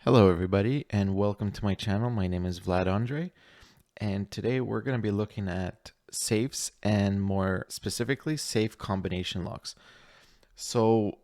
Hello everybody and welcome to my channel. My name is Vlad Andrei, and today we're going to be looking at safes and more specifically safe combination locks. So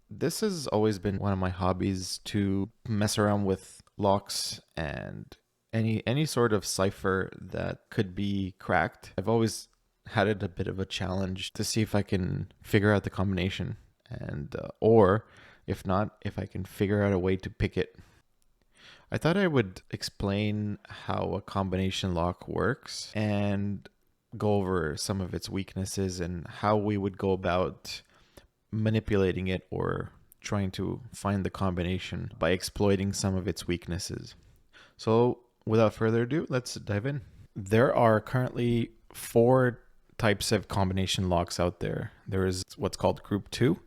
this has always been one of my hobbies, to mess around with locks and any sort of cipher that could be cracked. I've always had it a bit of a challenge to see if I can figure out the combination, and or if not, if I can figure out a way to pick it. I thought I would explain how a combination lock works and go over some of its weaknesses and how we would go about manipulating it or trying to find the combination by exploiting some of its weaknesses. So without further ado, let's dive in. There are currently 4 types of combination locks out there. There is what's called Group 2,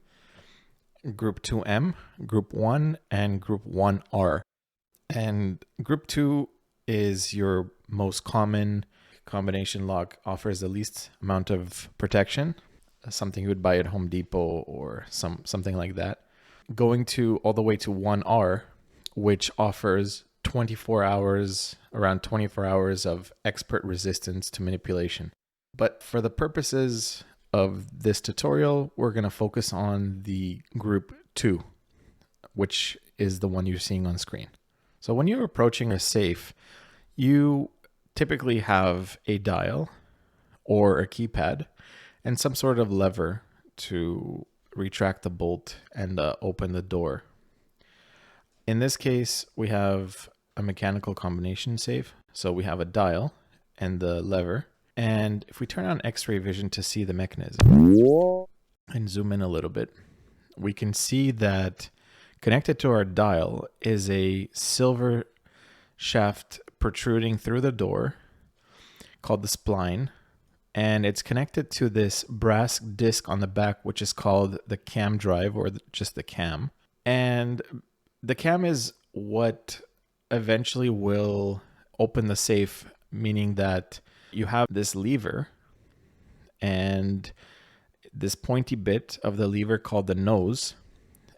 Group 2M, Group 1, and Group 1R. And Group 2 is your most common combination lock, offers the least amount of protection, something you would buy at Home Depot or something like that. Going to all the way to 1R, which offers 24 hours, around 24 hours of expert resistance to manipulation. But for the purposes of this tutorial, we're going to focus on the Group 2, which is the one you're seeing on screen. So when you're approaching a safe, you typically have a dial or a keypad and some sort of lever to retract the bolt and open the door. In this case, we have a mechanical combination safe. So we have a dial and the lever. And if we turn on X-ray vision to see the mechanism and zoom in a little bit, we can see that connected to our dial is a silver shaft protruding through the door called the spline, and it's connected to this brass disc on the back, which is called the cam drive, or just the cam. And the cam is what eventually will open the safe, meaning that you have this lever and this pointy bit of the lever called the nose.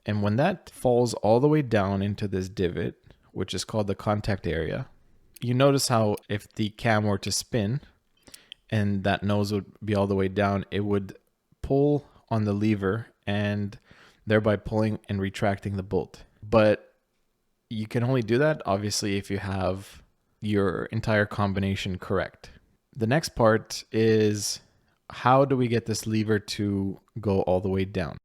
And when that falls all the way down into this divot, which is called the contact area, you notice how if the cam were to spin and that nose would be all the way down, it would pull on the lever and thereby pulling and retracting the bolt. But you can only do that, obviously, if you have your entire combination correct. The next part is, how do we get this lever to go all the way down?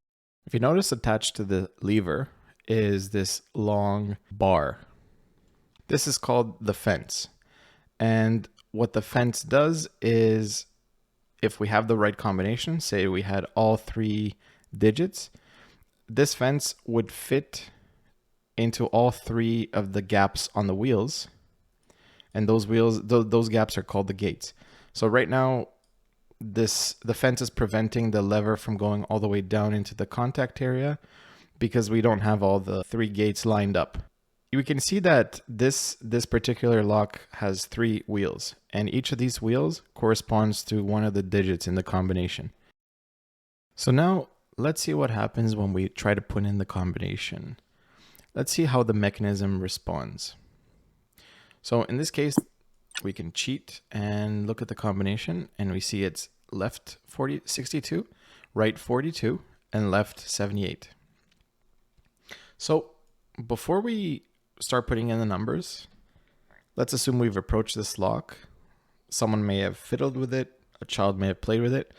If you notice, attached to the lever is this long bar. This is called the fence. And what the fence does is, if we have the right combination, say we had all 3 digits, this fence would fit into all 3 of the gaps on the wheels. And those gaps are called the gates. So right now, the fence is preventing the lever from going all the way down into the contact area because we don't have all the 3 gates lined up. We can see that this particular lock has 3 wheels, and each of these wheels corresponds to one of the digits in the combination. So now let's see what happens when we try to put in the combination. Let's see how the mechanism responds. So in this case, we can cheat and look at the combination, and we see it's left 62, right 42, and left 78. So before we start putting in the numbers, let's assume we've approached this lock. Someone may have fiddled with it, a child may have played with it.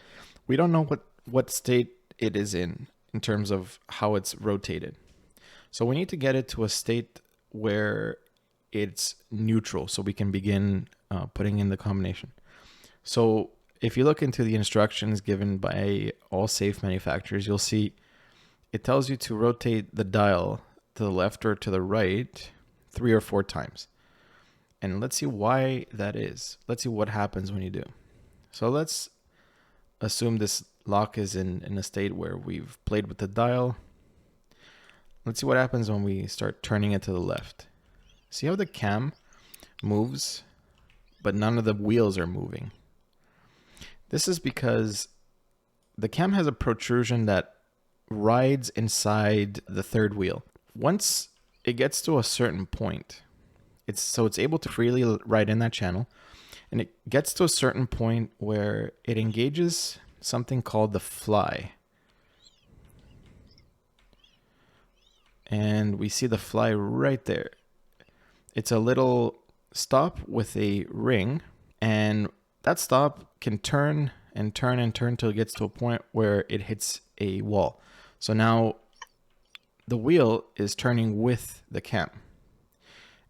We don't know what state it is in terms of how it's rotated. So we need to get it to a state where it's neutral so we can begin putting in the combination. So if you look into the instructions given by all safe manufacturers, you'll see it tells you to rotate the dial to the left or to the right 3 or 4 times. And let's see why that is. Let's see what happens when you do. So let's assume this lock is in a state where we've played with the dial. Let's see what happens when we start turning it to the left. See how the cam moves, but none of the wheels are moving? This is because the cam has a protrusion that rides inside the 3rd wheel. Once it gets to a certain point. It's able to freely ride in that channel, and it gets to a certain point where it engages something called the fly. And we see the fly right there. It's a little stop with a ring, and that stop can turn and turn and turn till it gets to a point where it hits a wall. So now the wheel is turning with the cam.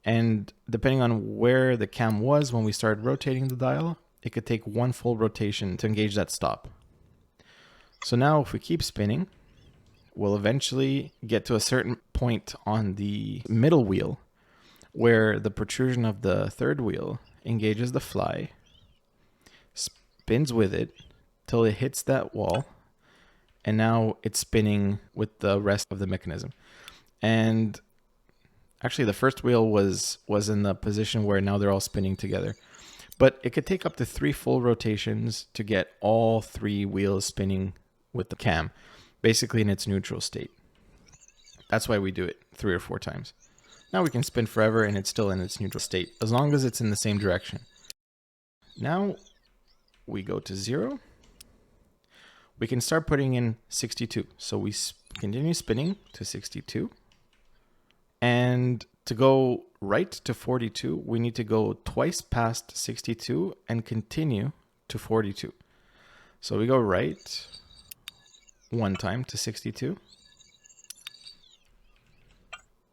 And depending on where the cam was when we started rotating the dial, it could take one full rotation to engage that stop. So now if we keep spinning, we'll eventually get to a certain point on the middle wheel where the protrusion of the third wheel engages the fly, spins with it till it hits that wall, and now it's spinning with the rest of the mechanism. And actually the first wheel was in the position where now they're all spinning together. But it could take up to 3 full rotations to get all 3 wheels spinning with the cam, basically in its neutral state. That's why we do it 3 or 4 times. Now we can spin forever and it's still in its neutral state, as long as it's in the same direction. Now we go to 0. We can start putting in 62. So we continue spinning to 62. And to go right to 42, we need to go twice past 62 and continue to 42. So we go right 1 time to 62,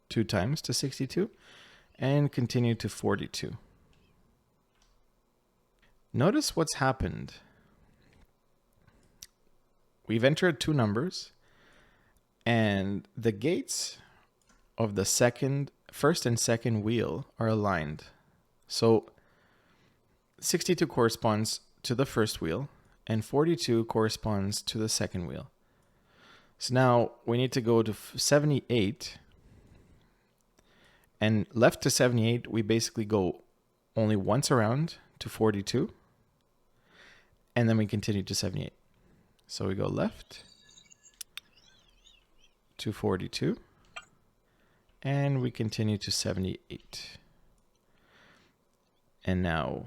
2 times to 62, and continue to 42. Notice what's happened. We've entered 2 numbers, and the gates of the first and second wheel are aligned. So 62 corresponds to the first wheel, and 42 corresponds to the second wheel. So now we need to go to 78, and left to 78, we basically go only once around to 42, and then we continue to 78. So we go left to 42, and we continue to 78. And now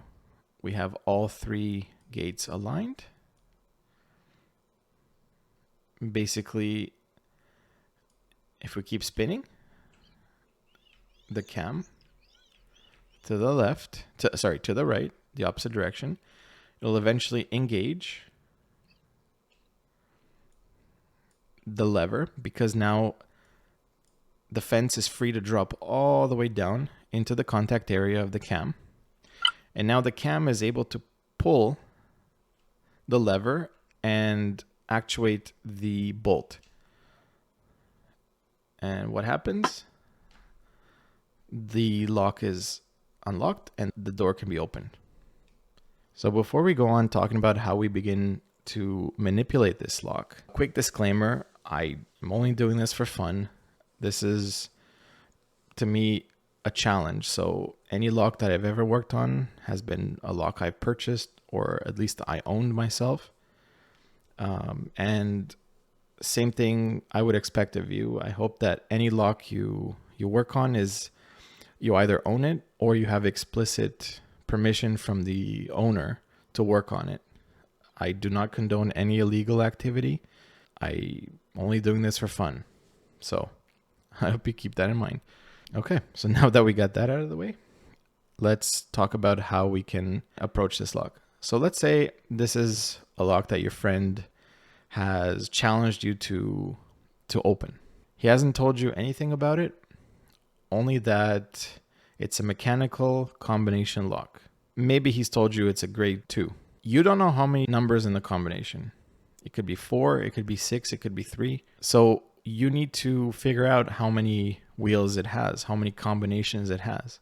we have all 3 gates aligned. Basically, if we keep spinning the cam to the left, to the right, the opposite direction, it'll eventually engage the lever, because now the fence is free to drop all the way down into the contact area of the cam. And now the cam is able to pull the lever and actuate the bolt. And what happens? The lock is unlocked and the door can be opened. So before we go on talking about how we begin to manipulate this lock, quick disclaimer, I'm only doing this for fun. This is, to me, a challenge. So any lock that I've ever worked on has been a lock I've purchased, or at least I owned myself. And same thing I would expect of you. I hope that any lock you work on is you either own it or you have explicit permission from the owner to work on it. I do not condone any illegal activity. I'm only doing this for fun. So I hope you keep that in mind. Okay, so now that we got that out of the way, let's talk about how we can approach this lock. So let's say this is a lock that your friend has challenged you to open. He hasn't told you anything about it, only that it's a mechanical combination lock. Maybe he's told you it's a grade 2. You don't know how many numbers in the combination. It could be 4, it could be 6, it could be 3. So you need to figure out how many wheels it has, how many combinations it has.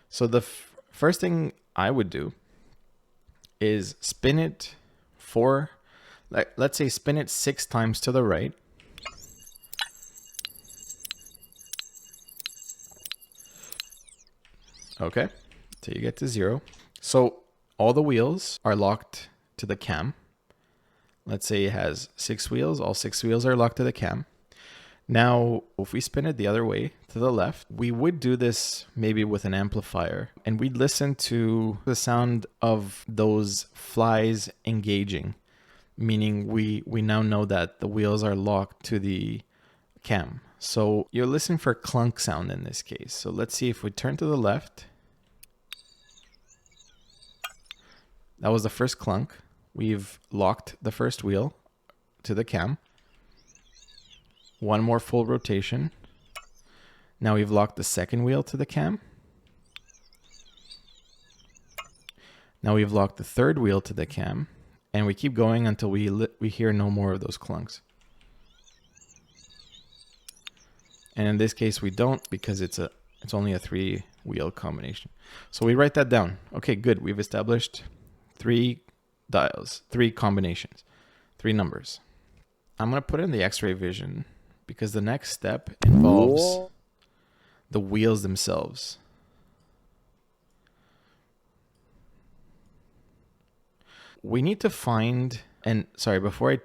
So the first thing I would do is spin it let's say spin it 6 times to the right. Okay, till you get to 0. So all the wheels are locked to the cam. Let's say it has 6 wheels. All 6 wheels are locked to the cam. Now, if we spin it the other way to the left, we would do this maybe with an amplifier, and we'd listen to the sound of those flies engaging, meaning we now know that the wheels are locked to the cam. So you're listening for clunk sound in this case. So let's see if we turn to the left. That was the first clunk. We've locked the first wheel to the cam. One more full rotation. Now we've locked the second wheel to the cam. Now we've locked the third wheel to the cam. And we keep going until we hear no more of those clunks. And in this case, we don't, because it's only a 3-wheel combination. So we write that down. Okay, good. We've established 3 dials, 3 combinations, 3 numbers. I'm going to put in the X-ray vision because the next step involves the wheels themselves. We need to find, and sorry, before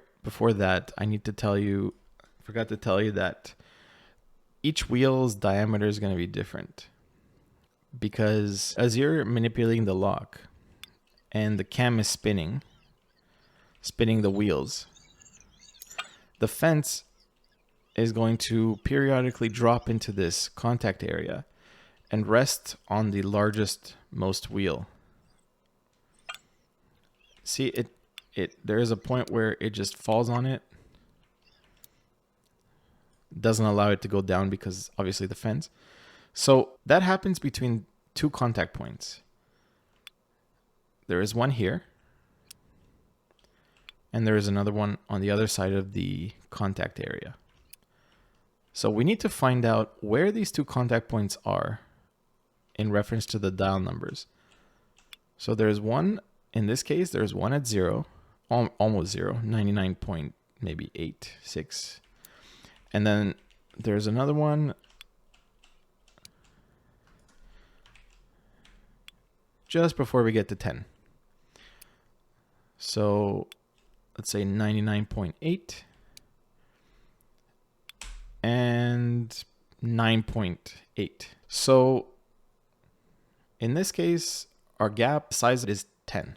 that, I need to tell you, forgot to tell you that each wheel's diameter is going to be different, because as you're manipulating the lock and the cam is spinning the wheels, the fence is going to periodically drop into this contact area and rest on the largest most wheel. See, there is a point where it just falls on it. Doesn't allow it to go down because obviously the fence. So that happens between 2 contact points. There is one here, and there is another one on the other side of the contact area. So we need to find out where these 2 contact points are in reference to the dial numbers. So there's one, in this case, there's one at 0, almost 0, 99.86. And then there's another one just before we get to 10. So let's say 99.8 and 9.8. So in this case, our gap size is 10.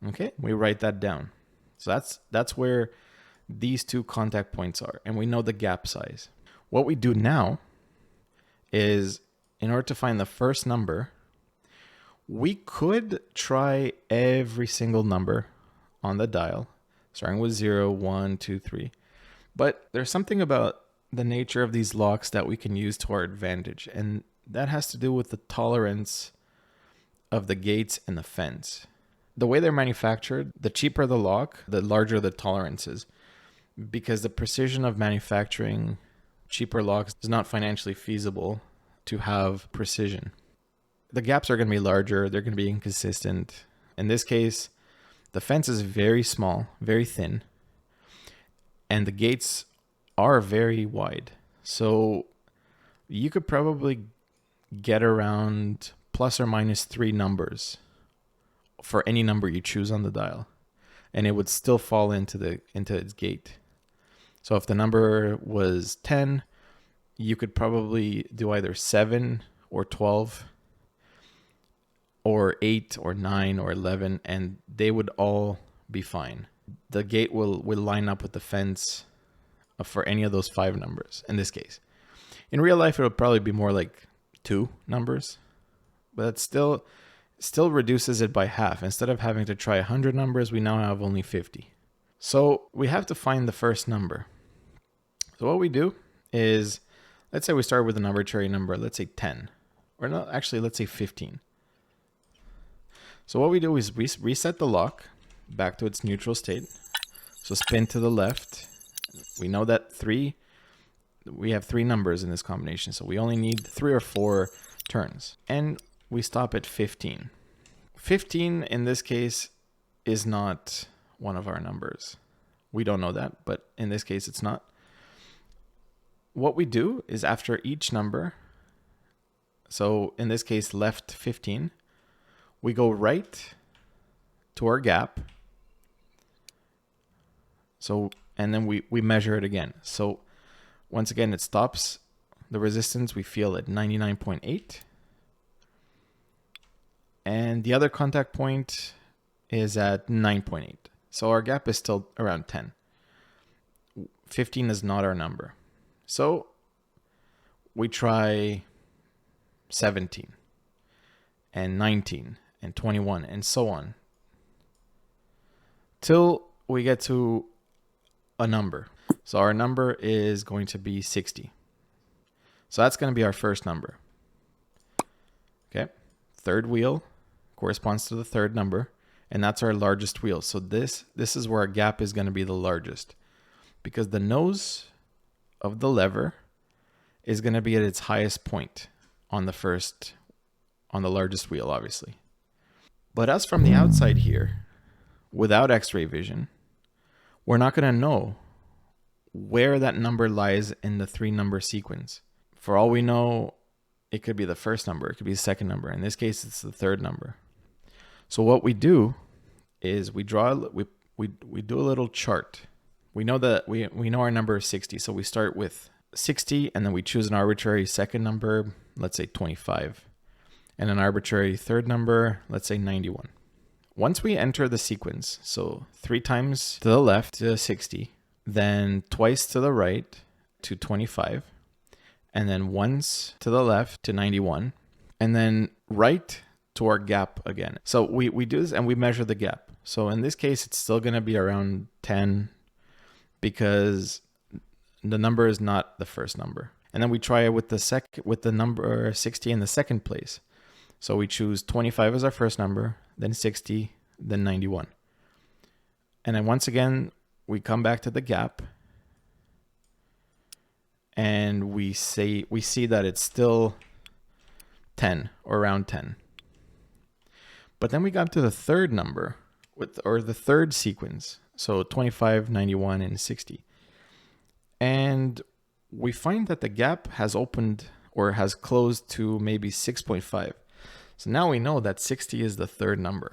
Okay, we write that down. So that's where these 2 contact points are, and we know the gap size. What we do now is, in order to find the first number, we could try every single number on the dial, starting with 0, 1, 2, 3. But there's something about the nature of these locks that we can use to our advantage, and that has to do with the tolerance of the gates and the fence. The way they're manufactured, the cheaper the lock, the larger the tolerances, because the precision of manufacturing cheaper locks is not financially feasible to have precision. The gaps are going to be larger, they're going to be inconsistent. In this case, the fence is very small, very thin, and the gates are very wide. So you could probably get around plus or minus 3 numbers for any number you choose on the dial, and it would still fall into its gate. So if the number was 10, you could probably do either 7 or 12 or 8 or 9 or 11, and they would all be fine. The gate will line up with the fence for any of those 5 numbers in this case. In real life, it would probably be more like 2 numbers, but that still reduces it by half. Instead of having to try 100 numbers, we now have only 50. So we have to find the first number. So what we do is, let's say we start with an arbitrary number, let's say 10, or no, actually let's say 15. So what we do is reset the lock back to its neutral state. So spin to the left. We know that we have 3 numbers in this combination, so we only need 3 or 4 turns. And we stop at 15. 15 in this case is not one of our numbers. We don't know that, but in this case it's not. What we do is after each number, so in this case left 15, we go right to our gap. So, and then we measure it again. So Once again, it stops the resistance we feel at 99.8. And the other contact point is at 9.8. So our gap is still around 10. 15 is not our number. So we try 17 and 19 and 21 and so on till we get to a number. So our number is going to be 60. So that's going to be our first number. Okay. Third wheel corresponds to the third number, and that's our largest wheel. So this is where our gap is going to be the largest, because the nose of the lever is going to be at its highest point on the largest wheel, obviously. But us from the outside here, without X-ray vision, we're not going to know where that number lies in the 3-number sequence. For all we know, it could be the first number, it could be the second number. In this case, it's the third number. So what we do is we do a little chart. We know that we know our number is 60, so we start with 60, and then we choose an arbitrary second number, let's say 25, and an arbitrary third number, let's say 91. Once we enter the sequence, so 3 times to the left to 60, then twice to the right to 25, and then once to the left to 91, and then right to our gap again. So we do this and we measure the gap. So in this case, it's still going to be around 10 because the number is not the first number. And then we try it with the number 60 in the second place. So we choose 25 as our first number, then 60, then 91. And then once again, we come back to the gap and we see that it's still 10 or around 10. But then we got to the third number or the third sequence. So 25, 91, and 60. And we find that the gap has opened or has closed to maybe 6.5. So now we know that 60 is the third number.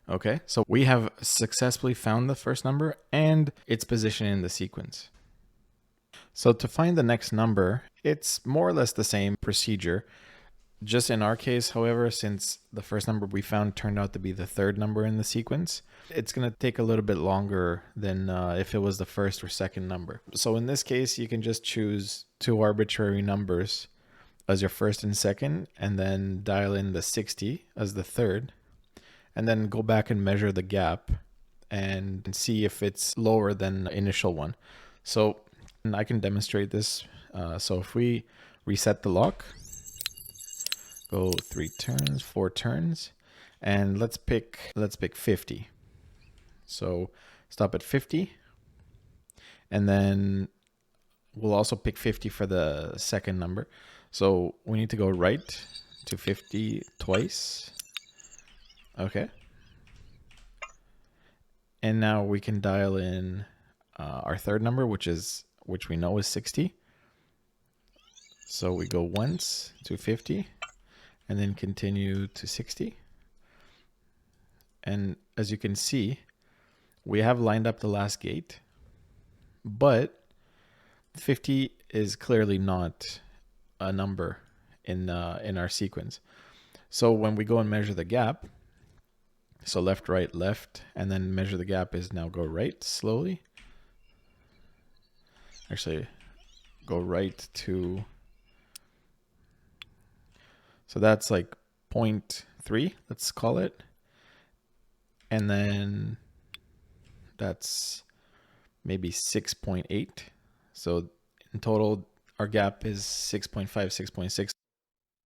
Okay, so we have successfully found the first number and its position in the sequence. So to find the next number, it's more or less the same procedure. Just in our case, however, since the first number we found turned out to be the third number in the sequence, it's going to take a little bit longer than if it was the first or second number. So in this case, you can just choose 2 arbitrary numbers as your first and second, and then dial in the 60 as the third, and then go back and measure the gap and see if it's lower than the initial one. So I can demonstrate this. So if we reset the lock, go 3 turns, 4 turns, and let's pick 50. So stop at 50, and then we'll also pick 50 for the second number. So we need to go right to 50 twice. Okay. And now we can dial in our third number, which we know is 60. So we go once to 50 and then continue to 60. And as you can see, we have lined up the last gate, but 50 is clearly not a number in our sequence. So when we go and measure the gap, so left, right, left, and then measure the gap is now go right slowly. Actually, go right to, so that's like 0.3, let's call it. And then that's maybe 6.8. So in total, our gap is 6.5, 6.6.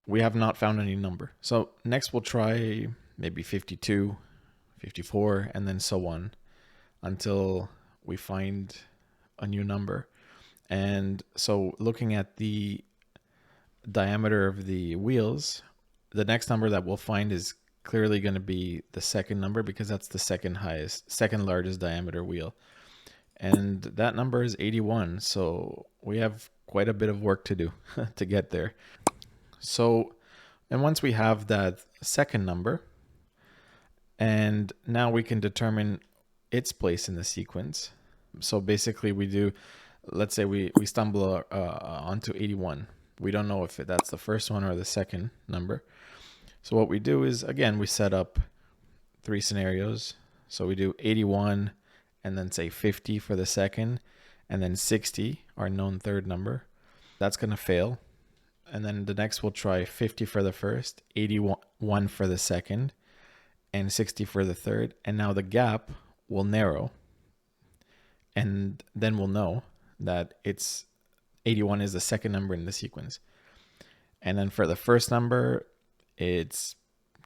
We have not found any number. So next we'll try maybe 52, 54, and then so on until we find a new number. And so looking at the diameter of the wheels, the next number that we'll find is clearly going to be the second number because that's the second largest diameter wheel. And that number is 81. So we have quite a bit of work to do to get there. So, and once we have that second number, and now we can determine its place in the sequence. So basically we do, let's say we stumble onto 81. We don't know if that's the first one or the second number. So what we do is, again, we set up 3 scenarios. So we do 81 and then say 50 for the second, and then 60, our known third number. That's going to fail. And then the next we'll try 50 for the first, 81 for the second, and 60 for the third. And now the gap will narrow. And then we'll know that it's 81 is the second number in the sequence. And then for the first number, it's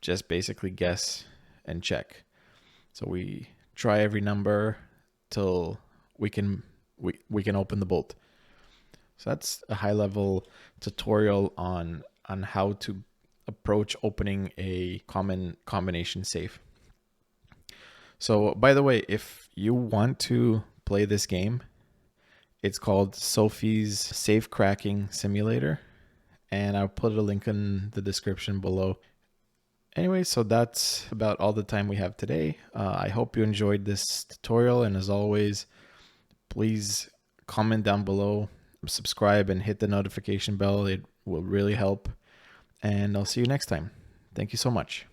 just basically guess and check. So we try every number till we can open the bolt. So that's a high level tutorial on how to approach opening a common combination safe. So by the way, if you want to play this game, it's called Sophie's Safe Cracking Simulator, and I'll put a link in the description below. Anyway, so that's about all the time we have today. I hope you enjoyed this tutorial, and as always, please comment down below, subscribe, and hit the notification bell. It will really help, and I'll see you next time. Thank you so much.